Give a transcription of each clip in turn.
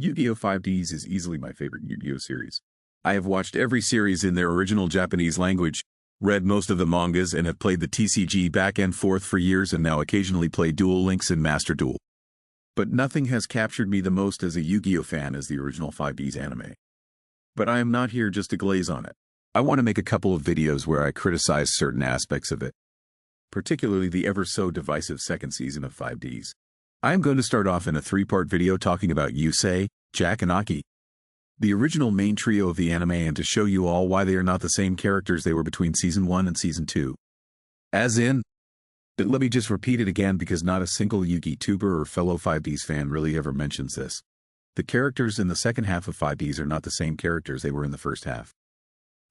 Yu-Gi-Oh! 5Ds is easily my favorite Yu-Gi-Oh! Series. I have watched every series in their original Japanese language, read most of the mangas, and have played the TCG back and forth for years, and now occasionally play Duel Links and Master Duel. But nothing has captured me the most as a Yu-Gi-Oh! Fan as the original 5Ds anime. But I am not here just to glaze on it. I want to make a couple of videos where I criticize certain aspects of it, particularly the ever so divisive second season of 5Ds. I am going to start off in a three-part video talking about Yusei, Jack, and Aki, the original main trio of the anime, and to show you all why they are not the same characters they were between Season 1 and Season 2. As in, but let me just repeat it again because not a single Yu-Gi tuber or fellow 5Ds fan really ever mentions this. The characters in the second half of 5Ds are not the same characters they were in the first half.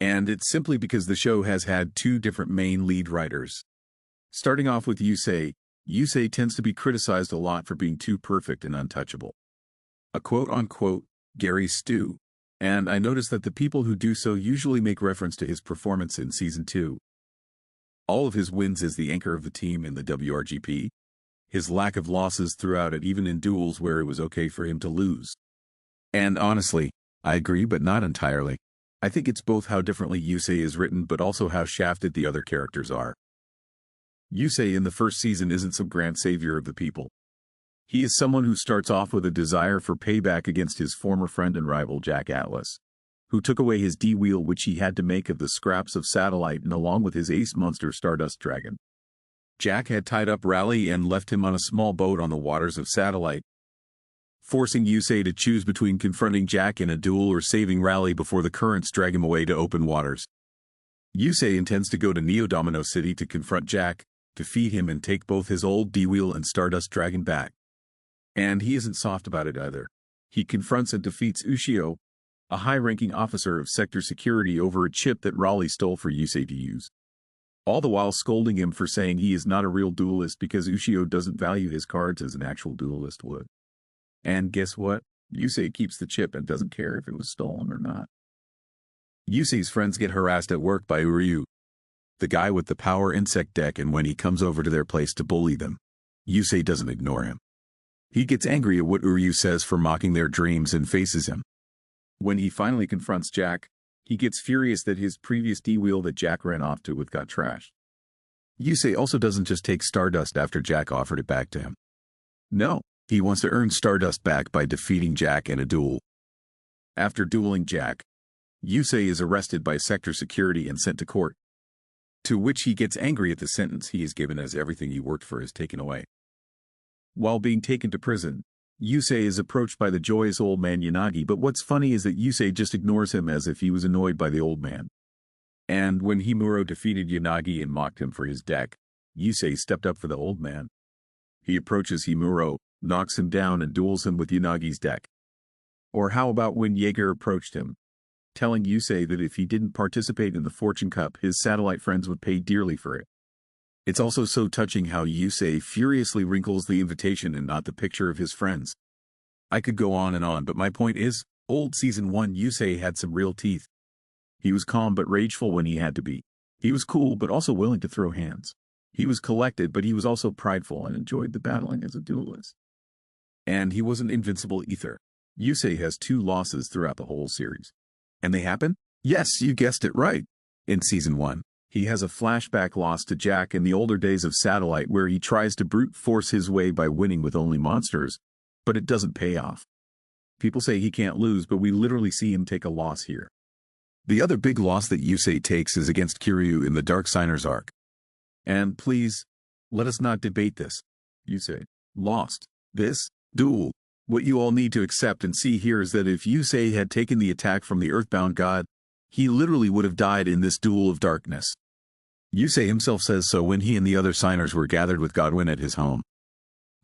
And it's simply because the show has had two different main lead writers. Starting off with Yusei, Yusei tends to be criticized a lot for being too perfect and untouchable. A quote-unquote Gary Stu, and I notice that the people who do so usually make reference to his performance in Season 2. All of his wins as the anchor of the team in the WRGP, his lack of losses throughout it, even in duels where it was okay for him to lose. And honestly, I agree, but not entirely. I think it's both how differently Yusei is written but also how shafted the other characters are. Yusei in the first season isn't some grand savior of the people. He is someone who starts off with a desire for payback against his former friend and rival Jack Atlas, who took away his D-wheel which he had to make of the scraps of satellite and along with his ace monster Stardust Dragon. Jack had tied up Raleigh and left him on a small boat on the waters of Satellite, forcing Yusei to choose between confronting Jack in a duel or saving Raleigh before the currents drag him away to open waters. Yusei intends to go to Neo-Domino City to confront Jack, defeat him, and take both his old D-wheel and Stardust Dragon back. And he isn't soft about it either. He confronts and defeats Yugioh, a high-ranking officer of Sector Security, over a chip that Raleigh stole for Yusei to use, all the while scolding him for saying he is not a real duelist because Yugioh doesn't value his cards as an actual duelist would. And guess what? Yusei keeps the chip and doesn't care if it was stolen or not. Yusei's friends get harassed at work by Uryu, the guy with the power insect deck, and when he comes over to their place to bully them, Yusei doesn't ignore him. He gets angry at what Uryu says for mocking their dreams and faces him. When he finally confronts Jack, he gets furious that his previous D-wheel that Jack ran off to with got trashed. Yusei also doesn't just take Stardust after Jack offered it back to him. No, he wants to earn Stardust back by defeating Jack in a duel. After dueling Jack, Yusei is arrested by Sector Security and sent to court, to which he gets angry at the sentence he is given as everything he worked for is taken away. While being taken to prison, Yusei is approached by the joyous old man Yanagi, but what's funny is that Yusei just ignores him as if he was annoyed by the old man. And when Himuro defeated Yanagi and mocked him for his deck, Yusei stepped up for the old man. He approaches Himuro, knocks him down, and duels him with Yanagi's deck. Or how about when Jaeger approached him, telling Yusei that if he didn't participate in the Fortune Cup, his satellite friends would pay dearly for it. It's also so touching how Yusei furiously wrinkles the invitation and not the picture of his friends. I could go on, but my point is, old Season 1 Yusei had some real teeth. He was calm but rageful when he had to be. He was cool but also willing to throw hands. He was collected, but he was also prideful and enjoyed the battling as a duelist. And he wasn't invincible either. Yusei has 2 losses throughout the whole series. And they happen? Yes, you guessed it right. In Season 1. He has a flashback loss to Jack in the older days of Satellite where he tries to brute force his way by winning with only monsters, but it doesn't pay off. People say he can't lose, but we literally see him take a loss here. The other big loss that Yusei takes is against Kiryu in the Dark Signers arc. And please, let us not debate this. Yusei lost this duel. What you all need to accept and see here is that if Yusei had taken the attack from the Earthbound God, he literally would have died in this duel of darkness. Yusei himself says so when he and the other signers were gathered with Godwin at his home.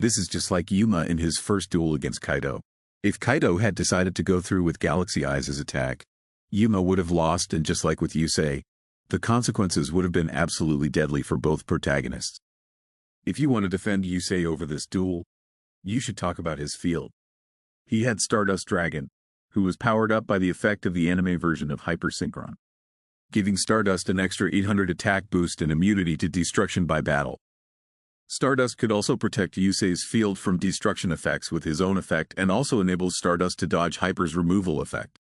This is just like Yuma in his first duel against Kaido. If Kaido had decided to go through with Galaxy Eyes' attack, Yuma would have lost, and just like with Yusei, the consequences would have been absolutely deadly for both protagonists. If you want to defend Yusei over this duel, you should talk about his field. He had Stardust Dragon, who was powered up by the effect of the anime version of Hyper Synchron, giving Stardust an extra 800 attack boost and immunity to destruction by battle. Stardust could also protect Yusei's field from destruction effects with his own effect and also enables Stardust to dodge Hyper's removal effect,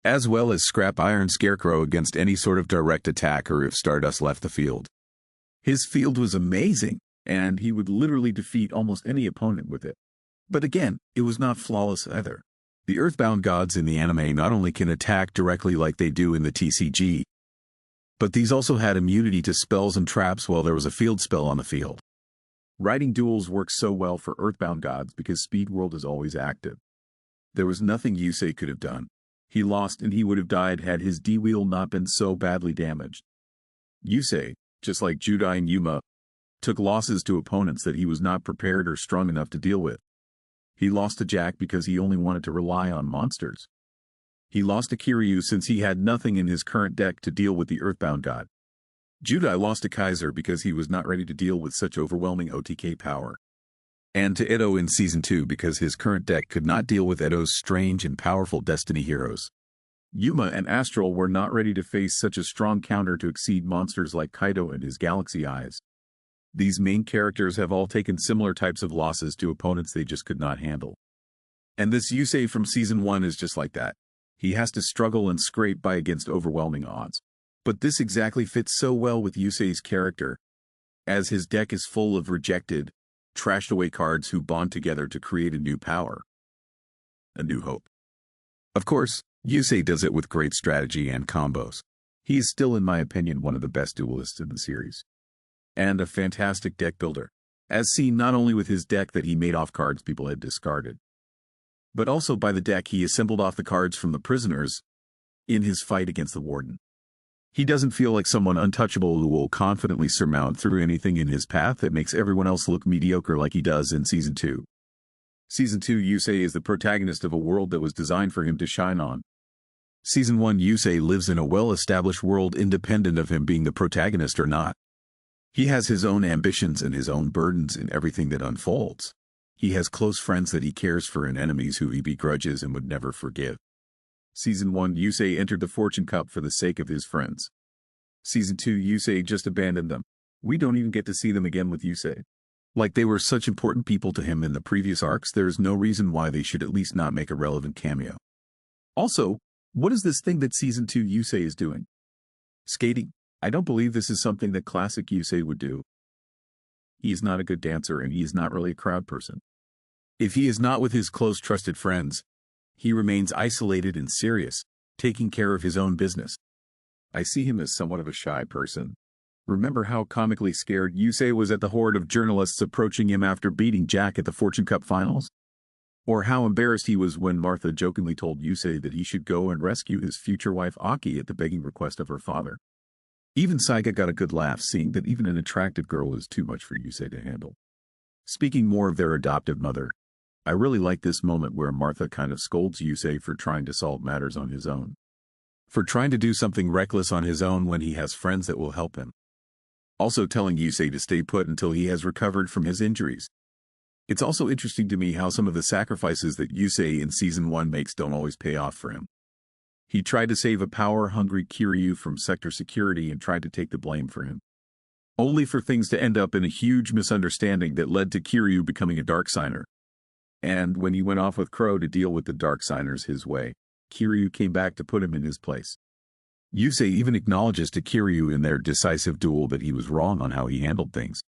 as well as scrap Iron Scarecrow against any sort of direct attack or if Stardust left the field. His field was amazing, and he would literally defeat almost any opponent with it. But again, it was not flawless either. The Earthbound gods in the anime not only can attack directly like they do in the TCG, but these also had immunity to spells and traps while there was a field spell on the field. Riding duels works so well for Earthbound gods because Speed World is always active. There was nothing Yusei could have done. He lost and he would have died had his D-wheel not been so badly damaged. Yusei, just like Judai and Yuma, took losses to opponents that he was not prepared or strong enough to deal with. He lost to Jack because he only wanted to rely on monsters. He lost to Kiryu since he had nothing in his current deck to deal with the Earthbound god. Judai lost to Kaiser because he was not ready to deal with such overwhelming OTK power. And to Edo in Season 2 because his current deck could not deal with Edo's strange and powerful Destiny heroes. Yuma and Astral were not ready to face such a strong counter to exceed monsters like Kaido and his Galaxy Eyes. These main characters have all taken similar types of losses to opponents they just could not handle. And this Yusei from Season 1 is just like that. He has to struggle and scrape by against overwhelming odds. But this exactly fits so well with Yusei's character, as his deck is full of rejected, trashed away cards who bond together to create a new power. A new hope. Of course, Yusei does it with great strategy and combos. He is still, in my opinion, one of the best duelists in the series. And a fantastic deck builder, as seen not only with his deck that he made off cards people had discarded, but also by the deck he assembled off the cards from the prisoners in his fight against the Warden. He doesn't feel like someone untouchable who will confidently surmount through anything in his path that makes everyone else look mediocre like he does in Season 2. Season 2 Yusei is the protagonist of a world that was designed for him to shine on. Season 1 Yusei lives in a well-established world independent of him being the protagonist or not. He has his own ambitions and his own burdens in everything that unfolds. He has close friends that he cares for and enemies who he begrudges and would never forgive. Season 1 Yusei entered the Fortune Cup for the sake of his friends. Season 2 Yusei just abandoned them. We don't even get to see them again with Yusei. Like they were such important people to him in the previous arcs, there is no reason why they should at least not make a relevant cameo. Also, what is this thing that Season 2 Yusei is doing? Skating. I don't believe this is something that classic Yusei would do. He is not a good dancer and he is not really a crowd person. If he is not with his close trusted friends, he remains isolated and serious, taking care of his own business. I see him as somewhat of a shy person. Remember how comically scared Yusei was at the horde of journalists approaching him after beating Jack at the Fortune Cup finals? Or how embarrassed he was when Martha jokingly told Yusei that he should go and rescue his future wife Aki at the begging request of her father. Even Saiga got a good laugh seeing that even an attractive girl is too much for Yusei to handle. Speaking more of their adoptive mother, I really like this moment where Martha kind of scolds Yusei for trying to solve matters on his own. For trying to do something reckless on his own when he has friends that will help him. Also telling Yusei to stay put until he has recovered from his injuries. It's also interesting to me how some of the sacrifices that Yusei in Season 1 makes don't always pay off for him. He tried to save a power-hungry Kiryu from sector security and tried to take the blame for him, only for things to end up in a huge misunderstanding that led to Kiryu becoming a Dark Signer. And when he went off with Crow to deal with the Dark Signers his way, Kiryu came back to put him in his place. Yusei even acknowledges to Kiryu in their decisive duel that he was wrong on how he handled things.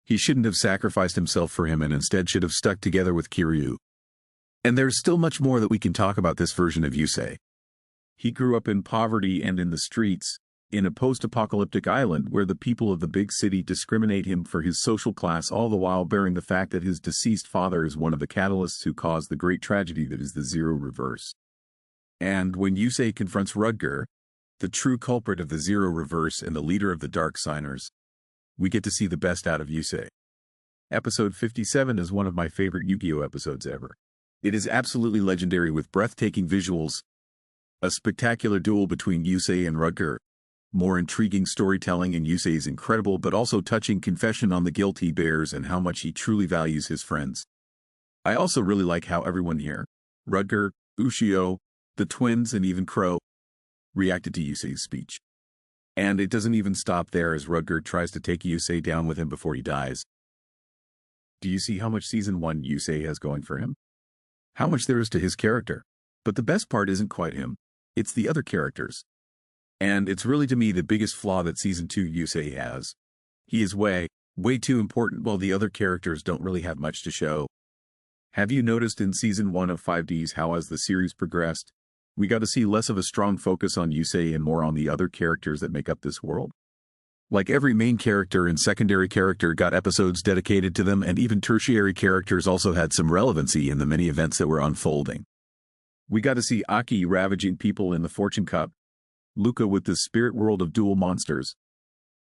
He shouldn't have sacrificed himself for him and instead should have stuck together with Kiryu. And there's still much more that we can talk about this version of Yusei. He grew up in poverty and in the streets, in a post-apocalyptic island where the people of the big city discriminate him for his social class, all the while bearing the fact that his deceased father is one of the catalysts who caused the great tragedy that is the Zero Reverse. And when Yusei confronts Rudger, the true culprit of the Zero Reverse and the leader of the Dark Signers, we get to see the best out of Yusei. Episode 57 is one of my favorite Yu-Gi-Oh episodes ever. It is absolutely legendary with breathtaking visuals, a spectacular duel between Yusei and Rudger, more intriguing storytelling in Yusei's incredible but also touching confession on the guilt he bears and how much he truly values his friends. I also really like how everyone here, Rudger, Yugioh, the twins and even Crow, reacted to Yusei's speech. And it doesn't even stop there as Rudger tries to take Yusei down with him before he dies. Do you see how much Season 1 Yusei has going for him? How much there is to his character? But the best part isn't quite him. It's the other characters. And it's really to me the biggest flaw that Season 2 Yusei has. He is way too important while the other characters don't really have much to show. Have you noticed in Season 1 of 5Ds how as the series progressed, we got to see less of a strong focus on Yusei and more on the other characters that make up this world? Like every main character and secondary character got episodes dedicated to them, and even tertiary characters also had some relevancy in the many events that were unfolding. We got to see Aki ravaging people in the Fortune Cup, Luca with the spirit world of dual monsters,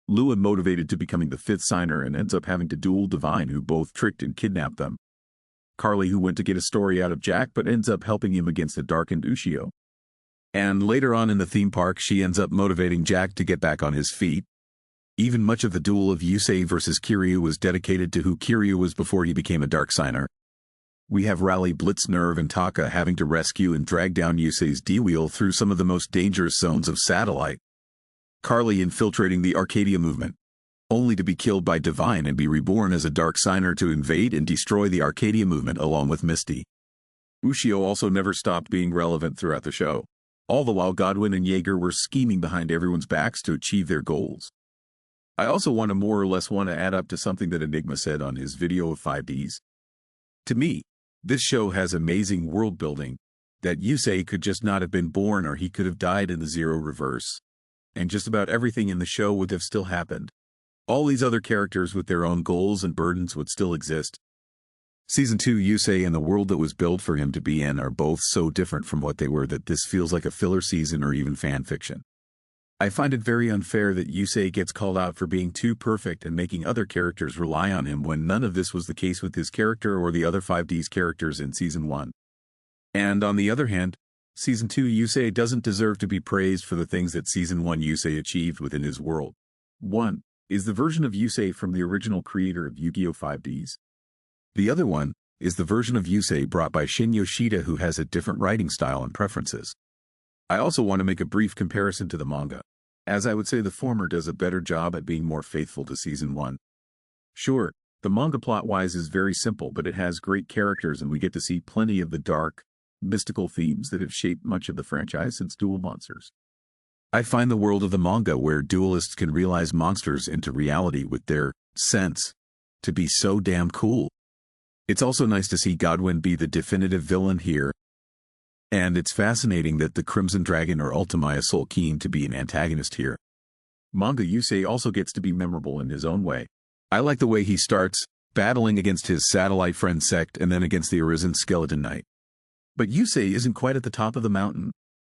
Lua motivated to becoming the 5th signer and ends up having to duel Divine, who both tricked and kidnapped them, Carly, who went to get a story out of Jack but ends up helping him against a darkened Yugioh. And later on in the theme park, she ends up motivating Jack to get back on his feet. Even much of the duel of Yusei versus Kiryu was dedicated to who Kiryu was before he became a dark signer. We have Rally, Blitz, Nerve, and Taka having to rescue and drag down Yusei's D-Wheel through some of the most dangerous zones of Satellite. Carly infiltrating the Arcadia movement, only to be killed by Divine and be reborn as a dark signer to invade and destroy the Arcadia movement along with Misty. Yugioh also never stopped being relevant throughout the show, all the while Godwin and Jaeger were scheming behind everyone's backs to achieve their goals. I also more or less want to add up to something that Enigma said on his video of 5Ds. To me, this show has amazing world building, that Yusei could just not have been born or he could have died in the Zero Reverse. And just about everything in the show would have still happened. All these other characters with their own goals and burdens would still exist. Season 2 Yusei and the world that was built for him to be in are both so different from what they were that this feels like a filler season or even fan fiction. I find it very unfair that Yusei gets called out for being too perfect and making other characters rely on him when none of this was the case with his character or the other 5Ds characters in Season 1. And on the other hand, Season 2 Yusei doesn't deserve to be praised for the things that Season 1 Yusei achieved within his world. 1 is the version of Yusei from the original creator of Yu-Gi-Oh! 5Ds. The other one is the version of Yusei brought by Shin Yoshida, who has a different writing style and preferences. I also want to make a brief comparison to the manga, as I would say the former does a better job at being more faithful to Season 1. Sure, the manga plot-wise is very simple, but it has great characters and we get to see plenty of the dark, mystical themes that have shaped much of the franchise since Duel Monsters. I find the world of the manga where duelists can realize monsters into reality with their sense to be so damn cool. It's also nice to see Godwin be the definitive villain here, and it's fascinating that the Crimson Dragon or Ultimaya Soul Keen to be an antagonist here. Manga Yusei also gets to be memorable in his own way. I like the way he starts, battling against his satellite friend Sect and then against the Arisen Skeleton Knight. But Yusei isn't quite at the top of the mountain.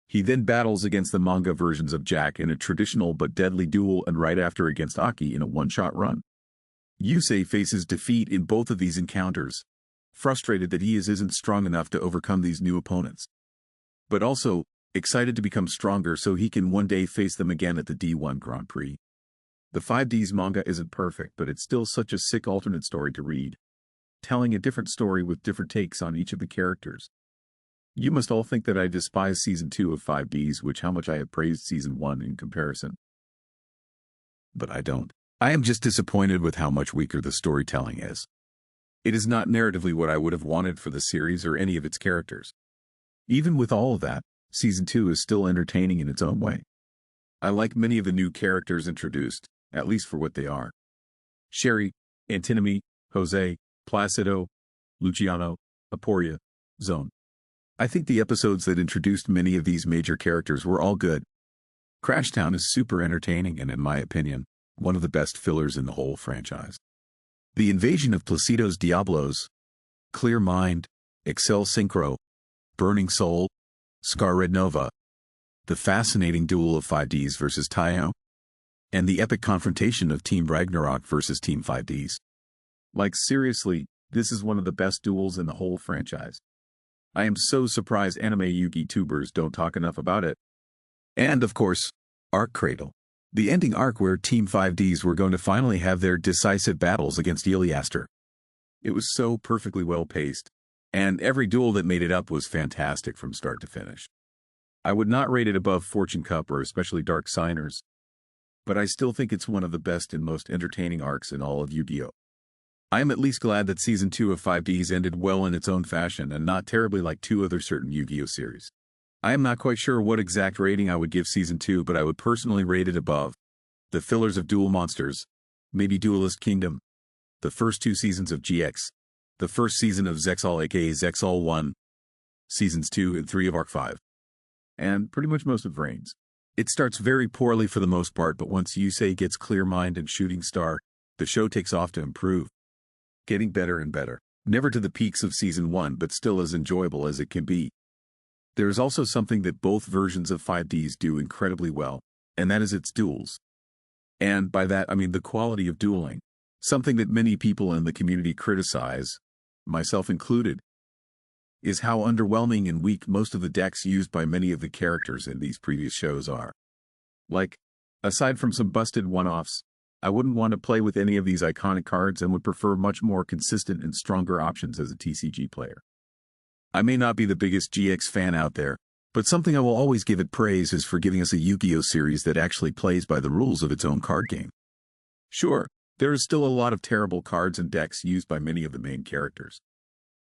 He then battles against the manga versions of Jack in a traditional but deadly duel and right after against Aki in a one-shot run. Yusei faces defeat in both of these encounters, frustrated that he isn't strong enough to overcome these new opponents, but also excited to become stronger so he can one day face them again at the D1 Grand Prix. The 5Ds manga isn't perfect, but it's still such a sick alternate story to read, telling a different story with different takes on each of the characters. You must all think that I despise Season 2 of 5Ds, which how much I have praised Season 1 in comparison. But I don't. I am just disappointed with how much weaker the storytelling is. It is not narratively what I would have wanted for the series or any of its characters. Even with all of that, Season 2 is still entertaining in its own way. I like many of the new characters introduced, at least for what they are. Sherry, Antinomy, Jose, Placido, Luciano, Aporia, Zone. I think the episodes that introduced many of these major characters were all good. Crashtown is super entertaining and, in my opinion, one of the best fillers in the whole franchise. The invasion of Placido's Diablos, Clear Mind, Excel Synchro, Burning Soul, Scar Red Nova, the fascinating duel of 5Ds versus Taio, and the epic confrontation of Team Ragnarok versus Team 5Ds. Like seriously, this is one of the best duels in the whole franchise. I am so surprised anime Yugi tubers don't talk enough about it. And of course, Arc Cradle, the ending arc where Team 5Ds were going to finally have their decisive battles against Iliaster. It was so perfectly well paced, and every duel that made it up was fantastic from start to finish. I would not rate it above Fortune Cup or especially Dark Signers, but I still think it's one of the best and most entertaining arcs in all of Yu-Gi-Oh! I am at least glad that Season 2 of 5Ds ended well in its own fashion and not terribly like two other certain Yu-Gi-Oh series. I am not quite sure what exact rating I would give Season 2, but I would personally rate it above the fillers of Duel Monsters, maybe Duelist Kingdom, the first two seasons of GX, the first season of Zexal aka Zexal 1, Seasons 2 and 3 of Arc 5, and pretty much most of Reigns. It starts very poorly for the most part, but once Yusei gets Clear Mind and Shooting Star, the show takes off to improve, getting better and better. Never to the peaks of Season 1, but still as enjoyable as it can be. There is also something that both versions of 5Ds do incredibly well, and that is its duels. And by that I mean the quality of dueling. Something that many people in the community criticize, myself included, is how underwhelming and weak most of the decks used by many of the characters in these previous shows are. Like, aside from some busted one-offs, I wouldn't want to play with any of these iconic cards and would prefer much more consistent and stronger options as a TCG player. I may not be the biggest GX fan out there, but something I will always give it praise is for giving us a Yu-Gi-Oh series that actually plays by the rules of its own card game. Sure, there is still a lot of terrible cards and decks used by many of the main characters.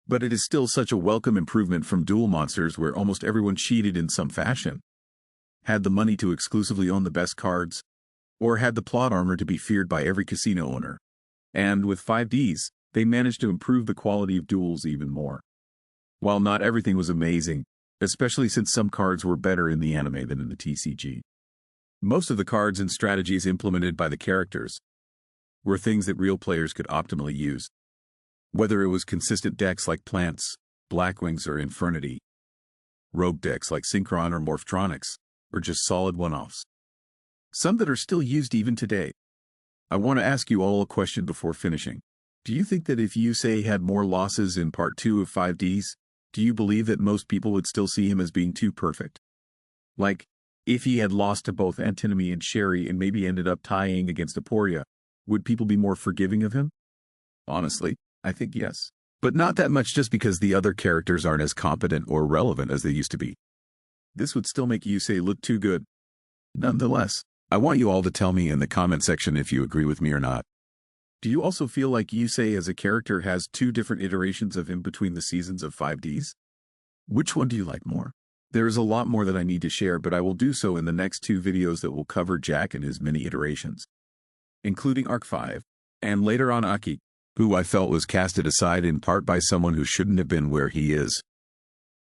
But it is still such a welcome improvement from Duel Monsters where almost everyone cheated in some fashion, had the money to exclusively own the best cards, or had the plot armor to be feared by every casino owner. And with 5Ds, they managed to improve the quality of duels even more. While not everything was amazing, especially since some cards were better in the anime than in the TCG, most of the cards and strategies implemented by the characters were things that real players could optimally use. Whether it was consistent decks like Plants, Blackwings or Infernity, rogue decks like Synchron or Morphtronics, or just solid one-offs. Some that are still used even today. I want to ask you all a question before finishing. Do you think that if Yusei had more losses in Part 2 of 5Ds, do you believe that most people would still see him as being too perfect? Like, if he had lost to both Antinomy and Sherry and maybe ended up tying against Aporia, would people be more forgiving of him? Honestly, I think yes. But not that much just because the other characters aren't as competent or relevant as they used to be. This would still make Yusei look too good. Nonetheless, I want you all to tell me in the comment section if you agree with me or not. Do you also feel like Yusei as a character has two different iterations of him between the seasons of 5Ds? Which one do you like more? There is a lot more that I need to share, but I will do so in the next two videos that will cover Jack and his many iterations, including Arc 5, and later on Aki, who I felt was casted aside in part by someone who shouldn't have been where he is.